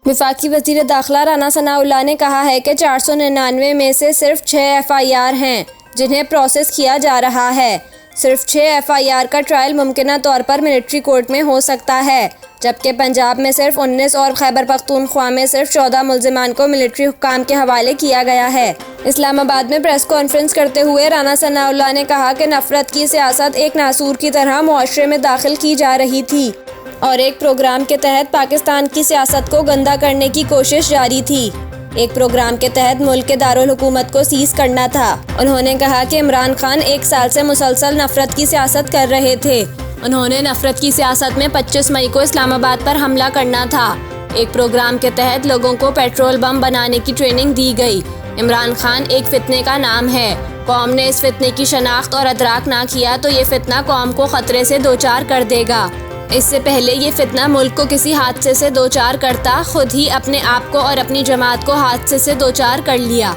وفاقی وزیر داخلہ رانا ثناءاللہ نے کہا ہے کہ 499 میں سے صرف 6 FIR ہیں جنہیں پروسیس کیا جا رہا ہے۔ صرف 6 FIR کا ٹرائل ممکنہ طور پر ملٹری کورٹ میں ہو سکتا ہے، جبکہ پنجاب میں صرف 19 اور خیبر پختونخوا میں صرف 14 ملزمان کو ملٹری حکام کے حوالے کیا گیا ہے۔ اسلام آباد میں پریس کانفرنس کرتے ہوئے رانا ثناءاللہ نے کہا کہ نفرت کی سیاست ایک ناسور کی طرح معاشرے میں داخل کی جا رہی تھی اور ایک پروگرام کے تحت پاکستان کی سیاست کو گندا کرنے کی کوشش جاری تھی۔ ایک پروگرام کے تحت ملک کے دارالحکومت کو سیز کرنا تھا۔ انہوں نے کہا کہ عمران خان 1 سال سے مسلسل نفرت کی سیاست کر رہے تھے۔ انہوں نے نفرت کی سیاست میں 25 مئی کو اسلام آباد پر حملہ کرنا تھا۔ ایک پروگرام کے تحت لوگوں کو پیٹرول بم بنانے کی ٹریننگ دی گئی۔ عمران خان ایک فتنے کا نام ہے۔ قوم نے اس فتنے کی شناخت اور ادراک نہ کیا تو یہ فتنہ قوم کو خطرے سے دوچار کر دے گا۔ اس سے پہلے یہ فتنہ ملک کو کسی حادثے سے دوچار کرتا، خود ہی اپنے آپ کو اور اپنی جماعت کو حادثے سے دوچار کر لیا۔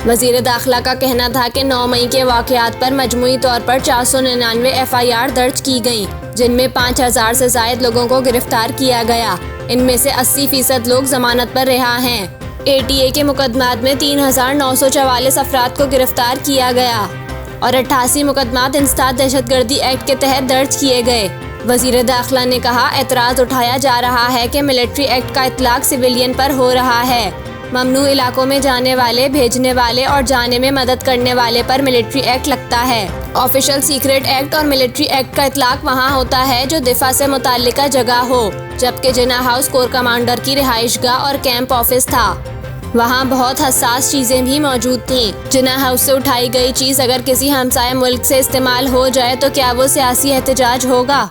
وزیر داخلہ کا کہنا تھا کہ 9 مئی کے واقعات پر مجموعی طور پر 499 FIR درج کی گئیں، جن میں 5000 سے زائد لوگوں کو گرفتار کیا گیا۔ ان میں سے 80% لوگ ضمانت پر رہا ہیں۔ ATA کے مقدمات میں 3944 افراد کو گرفتار کیا گیا اور 88 مقدمات انسداد دہشت گردی ایکٹ کے تحت درج کیے گئے۔ وزیر داخلہ نے کہا، اعتراض اٹھایا جا رہا ہے کہ ملٹری ایکٹ کا اطلاق سویلین پر ہو رہا ہے۔ ممنوع علاقوں میں جانے والے، بھیجنے والے اور جانے میں مدد کرنے والے پر ملٹری ایکٹ لگتا ہے۔ آفیشل سیکرٹ ایکٹ اور ملٹری ایکٹ کا اطلاق وہاں ہوتا ہے جو دفاع سے متعلقہ جگہ ہو، جبکہ جناح ہاؤس کور کمانڈر کی رہائش گاہ اور کیمپ آفس تھا۔ وہاں بہت حساس چیزیں بھی موجود تھیں۔ جناح ہاؤس سے اٹھائی گئی چیز اگر کسی ہمسائے ملک سے استعمال ہو جائے تو کیا وہ سیاسی احتجاج ہوگا؟